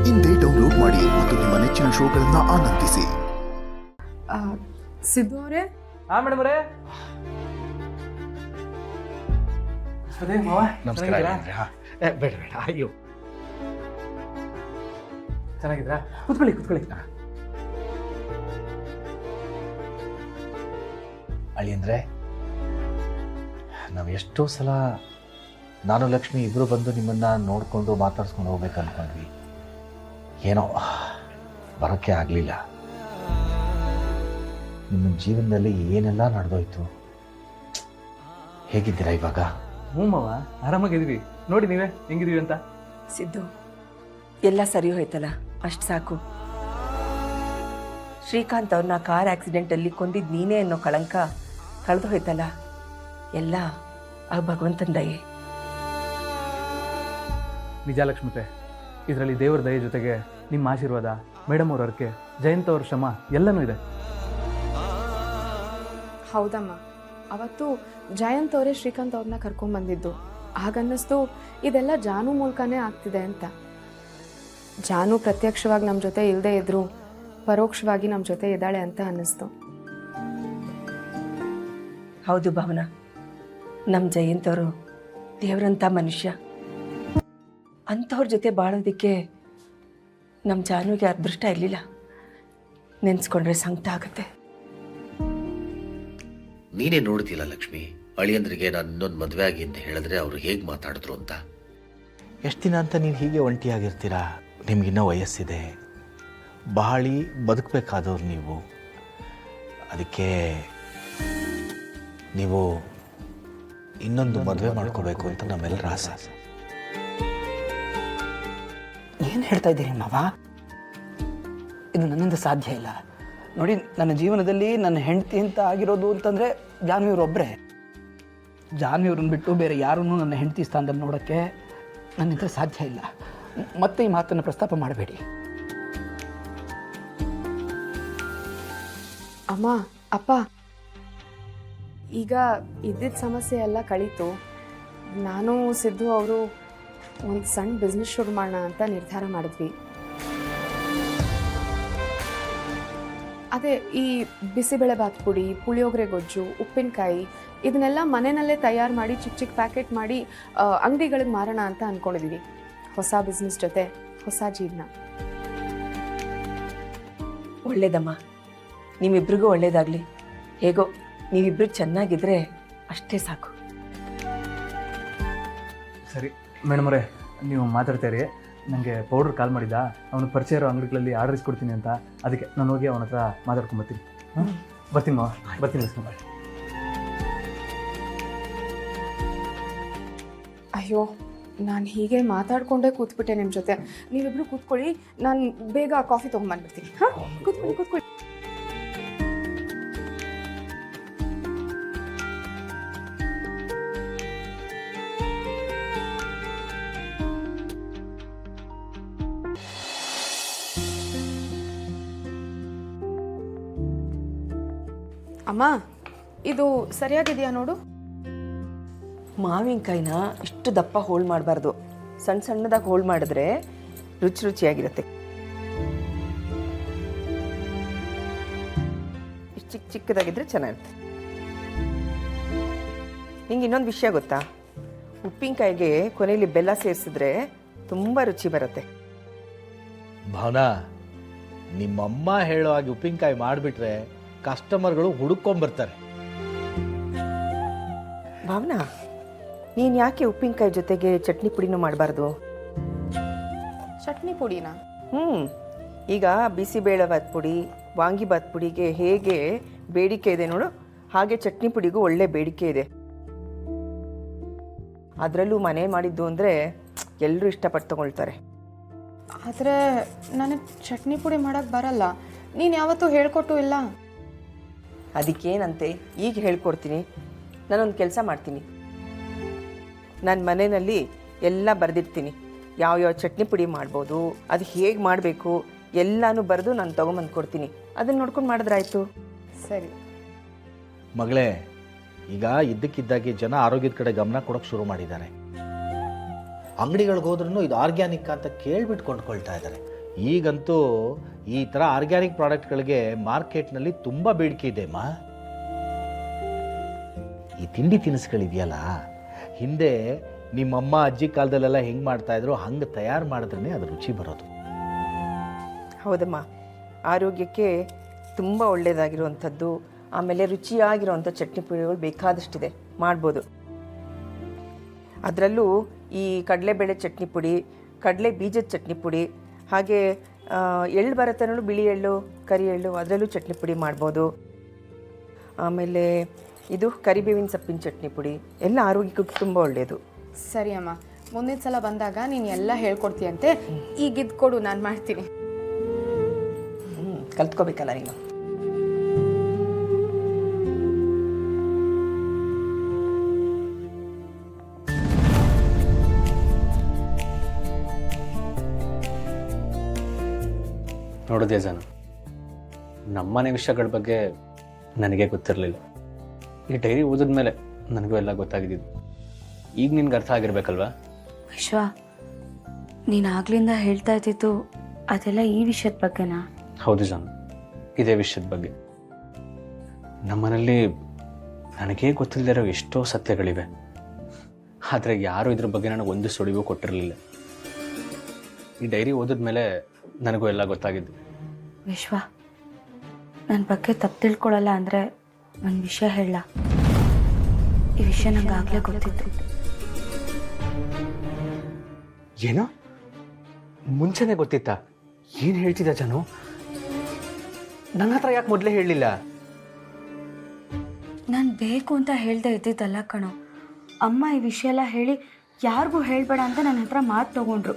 ಇಂದೇ ಡೌನ್ಲೋಡ್ ಮಾಡಿ ಮತ್ತು ನಿಮ್ಮ ನೆಚ್ಚಿನ ಶೋಗಳನ್ನು ಆನಂದಿಸಿ. ಸಿದ್ದು ಅವರೇ. ಹಾಂ ಮೇಡಮ್ ಅವರೇ. ನಮಸ್ಕಾರ. ಬೇಡ ಬೇಡ, ಅಯ್ಯೋ ಚೆನ್ನಾಗಿದ್ರಾ? ಕೂತ್ಕೊಳ್ಳಿ ಕೂತ್ಕೊಳ್ಳಿ. ಅಳಿಯಂದ್ರೆ, ನಾವು ಎಷ್ಟೋ ಸಲ ನಾನು ಲಕ್ಷ್ಮಿ ಇಬ್ಬರು ಬಂದು ನಿಮ್ಮನ್ನು ನೋಡಿಕೊಂಡು ಮಾತಾಡ್ಸ್ಕೊಂಡು ಹೋಗ್ಬೇಕು ಅಂದ್ಕೊಂಡ್ವಿ. ಏನೋ ಬರೋಕ್ಕೆ ಆಗಲಿಲ್ಲ. ನಿಮ್ಮ ಜೀವನದಲ್ಲಿ ಏನೆಲ್ಲ ನಡೆದೋಯ್ತು. ಹೇಗಿದ್ದೀರಾ ಇವಾಗ? ಹ್ಞೂ ಮಾವ, ಆರಾಮಾಗಿದ್ದೀವಿ. ನೋಡಿ ನೀವೇ ಹೆಂಗಿದೀವಿ ಅಂತ. ಸಿದ್ದು, ಎಲ್ಲ ಸರಿ ಹೋಯ್ತಲ್ಲ, ಅಷ್ಟು ಸಾಕು. ಶ್ರೀಕಾಂತ್ ಅವ್ರನ್ನ ಕಾರ್ ಆಕ್ಸಿಡೆಂಟಲ್ಲಿ ಕೊಂದಿದ್ದು ನೀನೇ ಅನ್ನೋ ಕಳಂಕ ಕಳೆದು ಹೋಯ್ತಲ್ಲ. ಎಲ್ಲ ಆ ಭಗವಂತನ ದಯೆ. ನಿಜ ಲಕ್ಷ್ಮತೆ, ಇದರಲ್ಲಿ ದೇವರ ದಯೆ ಜೊತೆಗೆ ನಿಮ್ಮ ಆಶೀರ್ವಾದ, ಮೇಡಮ್ ಅವ್ರ ಅರ್ಕೆ, ಜಯಂತ್ ಅವ್ರ ಶ್ರಮ ಎಲ್ಲನೂ ಇದೆ. ಹೌದಮ್ಮ, ಅವತ್ತು ಜಯಂತ್ ಅವರೇ ಶ್ರೀಕಾಂತ್ ಅವ್ರನ್ನ ಕರ್ಕೊಂಡ್ಬಂದಿದ್ದು. ಹಾಗನ್ನಿಸ್ತು ಇದೆಲ್ಲ ಜಾನು ಮೂಲಕನೇ ಆಗ್ತಿದೆ ಅಂತ. ಜಾನು ಪ್ರತ್ಯಕ್ಷವಾಗಿ ನಮ್ಮ ಜೊತೆ ಇಲ್ಲದೆ ಇದ್ರು ಪರೋಕ್ಷವಾಗಿ ನಮ್ಮ ಜೊತೆ ಇದ್ದಾಳೆ ಅಂತ ಅನ್ನಿಸ್ತು. ಹೌದು ಭಾವನಾ, ನಮ್ಮ ಜಯಂತ್ ಅವರು ದೇವರಂಥ ಮನುಷ್ಯ. ಅಂಥವ್ರ ಜೊತೆ ಬಾಳೋದಕ್ಕೆ ನಮ್ಮ ಜಾನುಗೆ ಅದೃಷ್ಟ ಇರಲಿಲ್ಲ. ನೆನೆಸ್ಕೊಂಡ್ರೆ ಸಂಕಟ ಆಗುತ್ತೆ. ನೀನೇ ನೋಡ್ತಿಲ್ಲ ಲಕ್ಷ್ಮಿ, ಅಳಿಯಂದ್ರಿಗೆ ನಾನು ಇನ್ನೊಂದು ಮದುವೆ ಆಗಿ ಅಂತ ಹೇಳಿದ್ರೆ ಅವರು ಹೇಗೆ ಮಾತಾಡಿದ್ರು ಅಂತ. ಎಷ್ಟು ದಿನ ಅಂತ ನೀವು ಹೀಗೆ ಒಂಟಿಯಾಗಿರ್ತೀರಾ? ನಿಮಗಿನ್ನೂ ವಯಸ್ಸಿದೆ, ಬಾಳಿ ಬದುಕಬೇಕಾದವ್ರು ನೀವು. ಅದಕ್ಕೆ ನೀವು ಇನ್ನೊಂದು ಮದುವೆ ಮಾಡ್ಕೋಬೇಕು ಅಂತ ನಮ್ಮೆಲ್ಲರ ಆಸೆ. ಏನು ಹೇಳ್ತಾ ಇದ್ದೀರಿ ಮಾವ? ಇದು ನನ್ನಿಂದ ಸಾಧ್ಯ ಇಲ್ಲ. ನೋಡಿ, ನನ್ನ ಜೀವನದಲ್ಲಿ ನನ್ನ ಹೆಂಡತಿ ಅಂತ ಆಗಿರೋದು ಅಂತಂದರೆ ಜಾನ್ವಿಯವ್ರೊಬ್ಬರೇ. ಜಾನ್ವಿಯವ್ರನ್ನ ಬಿಟ್ಟು ಬೇರೆ ಯಾರನ್ನೂ ನನ್ನ ಹೆಂಡತಿ ಸ್ಥಾನದಲ್ಲಿ ನೋಡೋಕ್ಕೆ ನನ್ನಿಂದ ಸಾಧ್ಯ ಇಲ್ಲ. ಮತ್ತೆ ಈ ಮಾತನ್ನು ಪ್ರಸ್ತಾಪ ಮಾಡಬೇಡಿ. ಅಮ್ಮ, ಅಪ್ಪ, ಈಗ ಇದ್ದಿದ್ದ ಸಮಸ್ಯೆ ಎಲ್ಲ ಕಳೀತು. ನಾನು ಸಿದ್ದು ಅವರು ಒಂದು ಸಣ್ಣ ಬಿಸ್ನೆಸ್ ಶುರು ಮಾಡೋಣ ಅಂತ ನಿರ್ಧಾರ ಮಾಡಿದ್ವಿ. ಅದೇ ಈ ಬಿಸಿಬೇಳೆ ಬಾತ್ ಪುಡಿ, ಪುಳಿಯೋಗರೆ ಗೊಜ್ಜು, ಉಪ್ಪಿನಕಾಯಿ ಇದನ್ನೆಲ್ಲ ಮನೆಯಲ್ಲೇ ತಯಾರು ಮಾಡಿ ಚಿಕ್ಕ ಚಿಕ್ಕ ಪ್ಯಾಕೆಟ್ ಮಾಡಿ ಅಂಗಡಿಗಳಿಗೆ ಮಾರೋಣ ಅಂತ ಅಂದ್ಕೊಂಡಿದ್ದೀವಿ. ಹೊಸ ಬಿಸ್ನೆಸ್ ಜೊತೆ ಹೊಸ ಜೀವನ. ಒಳ್ಳೇದಮ್ಮ, ನಿಮ್ಮಿಬ್ರಿಗೂ ಒಳ್ಳೇದಾಗಲಿ. ಹೇಗೋ ನೀವಿಬ್ರು ಚೆನ್ನಾಗಿದ್ರೆ ಅಷ್ಟೇ ಸಾಕು. ಸರಿ ಮೇಡಮ್ ಅವರೇ, ನೀವು ಮಾತಾಡ್ತೀರಿ. ನನಗೆ ಪೌಡ್ರ್ ಕಾಲ್ ಮಾಡಿದ್ದ, ಅವನು ಪರಿಚಯ ಇರೋ ಅಂಗಡಿಗಳಲ್ಲಿ ಆರ್ಡರ್ ಇಸ್ಕೊಡ್ತೀನಿ ಅಂತ. ಅದಕ್ಕೆ ನಾನು ಹೋಗಿ ಅವನ ಹತ್ರ ಮಾತಾಡ್ಕೊಂಬರ್ತೀನಿ. ಬರ್ತೀನಿ ಮಾವ, ಬರ್ತೀನಿ ಲಕ್ಷ್ಮಿ. ಅಯ್ಯೋ, ನಾನು ಹೀಗೆ ಮಾತಾಡ್ಕೊಂಡೇ ಕೂತ್ಬಿಟ್ಟೆ ನಿಮ್ಮ ಜೊತೆ. ನೀವಿಬ್ರು ಕೂತ್ಕೊಳ್ಳಿ, ನಾನು ಬೇಗ ಕಾಫಿ ತೊಗೊಂಬಂದ್ಬಿಡ್ತೀನಿ. ಹಾಂ, ಕೂತ್ಕೊಳ್ಳಿ ಕೂತ್ಕೊಳ್ಳಿ. ಅಮ್ಮ, ಇದು ಸರಿಯಾಗಿದೆಯಾ ನೋಡು. ಮಾವಿನಕಾಯಿನ ಇಷ್ಟು ದಪ್ಪ ಹೋಳು ಮಾಡಬಾರ್ದು. ಸಣ್ಣ ಸಣ್ಣದಾಗಿ ಹೋಳು ಮಾಡಿದ್ರೆ ರುಚಿ ರುಚಿಯಾಗಿರುತ್ತೆ. ಇಷ್ಟು ಚಿಕ್ಕ ಚಿಕ್ಕದಾಗಿದ್ರೆ ಚೆನ್ನಾಗಿರುತ್ತೆ. ನಿಂಗೆ ಇನ್ನೊಂದು ವಿಷಯ ಗೊತ್ತಾ? ಉಪ್ಪಿನಕಾಯಿಗೆ ಕೊನೆಯಲ್ಲಿ ಬೆಲ್ಲ ಸೇರಿಸಿದ್ರೆ ತುಂಬ ರುಚಿ ಬರುತ್ತೆ. ಭಾವನಾ, ನಿಮ್ಮಮ್ಮ ಹೇಳೋ ಹಾಗೆ ಉಪ್ಪಿನಕಾಯಿ ಮಾಡಿಬಿಟ್ರೆ ಕಸ್ಟಮರ್ಗಳು ಹುಡುಕೊಂಬರ್ತಾರೆ. ಭಾವನಾ, ನೀನು ಯಾಕೆ ಉಪ್ಪಿನಕಾಯಿ ಜೊತೆಗೆ ಚಟ್ನಿ ಪುಡಿನೂ ಮಾಡಬಾರ್ದು? ಚಟ್ನಿ ಪುಡಿನಾ? ಈಗ ಬಿಸಿಬೇಳೆಭಾತ್ ಪುಡಿ, ವಾಂಗಿಭಾತ್ ಪುಡಿಗೆ ಹೇಗೆ ಬೇಡಿಕೆ ಇದೆ ನೋಡು, ಹಾಗೆ ಚಟ್ನಿ ಪುಡಿಗೂ ಒಳ್ಳೆ ಬೇಡಿಕೆ ಇದೆ. ಅದರಲ್ಲೂ ಮನೆ ಮಾಡಿದ್ದು ಅಂದರೆ ಎಲ್ಲರೂ ಇಷ್ಟಪಟ್ಟು ತಗೊಳ್ತಾರೆ. ಆದರೆ ನನಗೆ ಚಟ್ನಿ ಪುಡಿ ಮಾಡೋಕ್ಕೆ ಬರಲ್ಲ. ನೀನು ಯಾವತ್ತೂ ಹೇಳ್ಕೊಟ್ಟು ಇಲ್ಲ. ಅದಕ್ಕೇನಂತೆ, ಈಗ ಹೇಳ್ಕೊಡ್ತೀನಿ. ನಾನೊಂದು ಕೆಲಸ ಮಾಡ್ತೀನಿ. ನನ್ನ ಮನೆಯಲ್ಲಿ ಎಲ್ಲ ಬರೆದಿರ್ತೀನಿ. ಯಾವ್ಯಾವ ಚಟ್ನಿ ಪುಡಿ ಮಾಡ್ಬೋದು, ಅದು ಹೇಗೆ ಮಾಡಬೇಕು ಎಲ್ಲನೂ ಬರೆದು ನಾನು ತೊಗೊಂಬಂದು ಕೊಡ್ತೀನಿ. ಅದನ್ನು ನೋಡ್ಕೊಂಡು ಮಾಡಿದ್ರಾಯ್ತು. ಸರಿ ಮಗಳೇ, ಈಗ ಇದ್ದಕ್ಕಿದ್ದಾಗೆ ಜನ ಆರೋಗ್ಯದ ಕಡೆ ಗಮನ ಕೊಡೋಕೆ ಶುರು ಮಾಡಿದ್ದಾರೆ. ಅಂಗಡಿಗಳಿಗೆ ಹೋದ್ರೂ ಇದು ಆರ್ಗ್ಯಾನಿಕ್ ಅಂತ ಕೇಳ್ಬಿಟ್ಟು ಕೊಂಡ್ಕೊಳ್ತಾ ಇದ್ದಾರೆ. ಈಗಂತೂ ಈ ಥರ ಆರ್ಗ್ಯಾನಿಕ್ ಪ್ರಾಡಕ್ಟ್ಗಳಿಗೆ ಮಾರ್ಕೆಟ್ನಲ್ಲಿ ತುಂಬ ಬೇಡಿಕೆ ಇದೆ ಅಮ್ಮ. ಈ ತಿಂಡಿ ತಿನಿಸುಗಳಿದೆಯಲ್ಲ, ಹಿಂದೆ ನಿಮ್ಮಮ್ಮ ಅಜ್ಜಿ ಕಾಲದಲ್ಲೆಲ್ಲ ಹೆಂಗೆ ಮಾಡ್ತಾಯಿದ್ರು ಹಂಗೆ ತಯಾರು ಮಾಡಿದ್ರೇ ಅದು ರುಚಿ ಬರೋದು. ಹೌದಮ್ಮ, ಆರೋಗ್ಯಕ್ಕೆ ತುಂಬ ಒಳ್ಳೆಯದಾಗಿರುವಂಥದ್ದು, ಆಮೇಲೆ ರುಚಿಯಾಗಿರುವಂಥ ಚಟ್ನಿ ಪುಡಿಗಳು ಬೇಕಾದಷ್ಟಿದೆ, ಮಾಡ್ಬೋದು. ಅದರಲ್ಲೂ ಈ ಕಡಲೆಬೇಳೆ ಚಟ್ನಿ ಪುಡಿ, ಕಡಲೆ ಬೀಜದ ಚಟ್ನಿ ಪುಡಿ, ಹಾಗೆ ಎಳ್ಳು ಬರತ್ತನೂ, ಬಿಳಿ ಎಳ್ಳು, ಕರಿ ಎಳ್ಳು, ಅದರಲ್ಲೂ ಚಟ್ನಿ ಪುಡಿ ಮಾಡ್ಬೋದು. ಆಮೇಲೆ ಇದು ಕರಿಬೇವಿನ ಸೊಪ್ಪಿನ ಚಟ್ನಿ ಪುಡಿ ಎಲ್ಲ ಆರೋಗ್ಯಕ್ಕೆ ತುಂಬ ಒಳ್ಳೆಯದು. ಸರಿ ಅಮ್ಮ, ಮುಂದಿನ ಸಲ ಬಂದಾಗ ನೀನು ಎಲ್ಲ ಹೇಳ್ಕೊಡ್ತೀಯಂತೆ. ಈಗ ಇದು ಕೊಡು, ನಾನು ಮಾಡ್ತೀನಿ. ಕಲ್ತ್ಕೋಬೇಕಲ್ಲ ನೀನು. ನೋಡಿದೆ ಜಾನು, ನಮ್ಮನೆ ವಿಷಯಗಳ ಬಗ್ಗೆ ನನಗೆ ಗೊತ್ತಿರಲಿಲ್ಲ. ಈ ಡೈರಿ ಓದಿದ ಮೇಲೆ ನನಗೂ ಎಲ್ಲ ಗೊತ್ತಾಗಿದ್ದು. ಈಗ ನಿನ್ಗೆ ಅರ್ಥ ಆಗಿರ್ಬೇಕಲ್ವಾ? ವಿಶ್ವ, ನೀನು ಆಗ್ಲಿಂದ ಹೇಳ್ತಾ ಇದ್ದಿದ್ದು ಅದೆಲ್ಲ ಈ ವಿಷಯದ ಬಗ್ಗೆನಾ? ಹೌದು ಜಾನು, ಇದೇ ವಿಷಯದ ಬಗ್ಗೆ. ನಮ್ಮನೇಲಿ ನನಗೇ ಗೊತ್ತಿಲ್ಲದೆ ಇರೋ ಎಷ್ಟೋ ಸತ್ಯಗಳಿವೆ, ಆದರೆ ಯಾರೂ ಇದ್ರ ಬಗ್ಗೆ ನನಗೆ ಒಂದು ಸುಳಿವು ಕೊಟ್ಟಿರಲಿಲ್ಲ. ಈ ಡೈರಿ ಓದಿದ ಮೇಲೆ ನನಗೂ ಎಲ್ಲ ಗೊತ್ತಾಗಿದ್ದು. ವಿಶ್ವ, ನನ್ನ ಬಗ್ಗೆ ತಪ್ಪು ತಿಳ್ಕೊಳ್ಳಲ್ಲ ಅಂದರೆ ಒಂದು ವಿಷಯ ಹೇಳ. ಈ ವಿಷಯ ನಂಗೆ ಆಗಲೇ ಗೊತ್ತಿತ್ತು. ಏನೋ ಮುಂಚೆನೇ ಗೊತ್ತಿತ್ತಾ? ಏನು ಹೇಳ್ತಿದ್ದ ಜಾನು? ನನ್ನ ಹತ್ರ ಯಾಕೆ ಮೊದಲೇ ಹೇಳಲಿಲ್ಲ? ನಾನು ಬೇಕು ಅಂತ ಹೇಳ್ದೆ ಇದ್ದಿದ್ದಲ್ಲ ಕಣೋ. ಅಮ್ಮ ಈ ವಿಷಯ ಎಲ್ಲ ಹೇಳಿ ಯಾರಿಗೂ ಹೇಳಬೇಡ ಅಂತ ನನ್ನ ಹತ್ರ ಮಾತು ತಗೊಂಡ್ರು.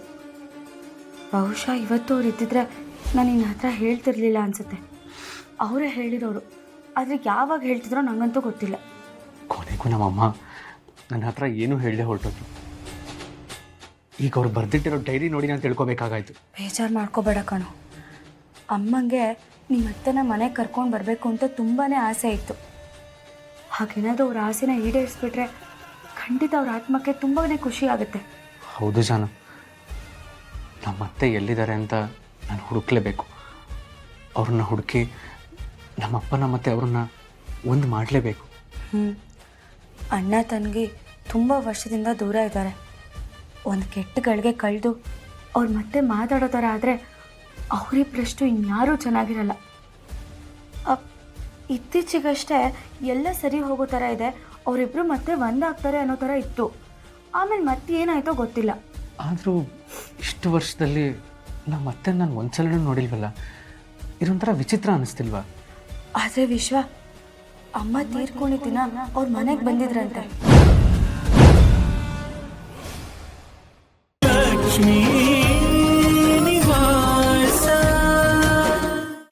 ಬಹುಶಃ ಇವತ್ತು ಅವ್ರು ಇದ್ದಿದ್ರೆ ನಾನು ನಿನ್ನ ಹತ್ರ ಹೇಳ್ತಿರ್ಲಿಲ್ಲ ಅನಿಸುತ್ತೆ. ಅವರೇ ಹೇಳಿರೋರು, ಆದರೆ ಯಾವಾಗ ಹೇಳ್ತಿದ್ರೋ ನನಗಂತೂ ಗೊತ್ತಿಲ್ಲ. ಕೊನೆಗೂ ನಮ್ಮಮ್ಮ ನನ್ನ ಹತ್ರ ಏನೂ ಹೇಳದೆ ಹೊರಟೋದ್ರು. ಈಗ ಅವ್ರು ಬರೆದಿಟ್ಟಿರೋ ಡೈರಿ ನೋಡಿ ನಾನು ತಿಳ್ಕೊಬೇಕಾಗಾಯ್ತು. ಬೇಜಾರು ಮಾಡ್ಕೋಬೇಡ ಕಣೋ. ಅಮ್ಮಂಗೆ ನಿಮ್ಮ ಅತ್ತೆನ ಮನೆಗೆ ಕರ್ಕೊಂಡು ಬರಬೇಕು ಅಂತ ತುಂಬಾ ಆಸೆ ಇತ್ತು. ಹಾಗೇನಾದರೂ ಅವ್ರ ಆಸೆನ ಈಡೇರಿಸ್ಬಿಟ್ರೆ ಖಂಡಿತ ಅವ್ರ ಆತ್ಮಕ್ಕೆ ತುಂಬಾ ಖುಷಿ ಆಗುತ್ತೆ. ಹೌದು ಜಾನು, ನಮ್ಮತ್ತೆ ಎಲ್ಲಿದ್ದಾರೆ ಅಂತ ನಾನು ಹುಡುಕ್ಲೇಬೇಕು. ಅವ್ರನ್ನ ಹುಡುಕಿ ನಮ್ಮಪ್ಪನ ಮತ್ತೆ ಅವ್ರನ್ನ ಒಂದು ಮಾಡಲೇಬೇಕು. ಅಣ್ಣ ತಂಗಿ ತುಂಬ ವರ್ಷದಿಂದ ದೂರ ಇದ್ದಾರೆ. ಒಂದು ಕೆಟ್ಟಗಳಿಗೆ ಕಳೆದು ಅವ್ರು ಮತ್ತೆ ಮಾತಾಡೋ ಥರ ಆದರೆ ಅವರಿಬ್ಬರಷ್ಟು ಇನ್ಯಾರೂ ಚೆನ್ನಾಗಿರಲ್ಲ. ಇತ್ತೀಚೆಗಷ್ಟೇ ಎಲ್ಲ ಸರಿ ಹೋಗೋ ಥರ ಇದೆ, ಅವರಿಬ್ಬರು ಮತ್ತೆ ಒಂದಾಗ್ತಾರೆ ಅನ್ನೋ ಥರ ಇತ್ತು. ಆಮೇಲೆ ಮತ್ತೆ ಏನಾಯ್ತೋ ಗೊತ್ತಿಲ್ಲ. ಆದರೂ ಇಷ್ಟು ವರ್ಷದಲ್ಲಿ ನಮ್ಮತ್ತೆ ನಾನು ಒಂದ್ಸಲ ನೋಡಿಲ್ವಲ್ಲ, ಇದೊಂಥರ ವಿಚಿತ್ರ ಅನ್ನಿಸ್ತಿಲ್ವಾ? ಆದರೆ ವಿಶ್ವ, ಅಮ್ಮ ತೀರ್ಕೊಂಡಿದ್ದ ದಿನ ಅವ್ರ ಮನೆಗೆ ಬಂದಿದ್ರಂತೆ. ಲಕ್ಷ್ಮೀ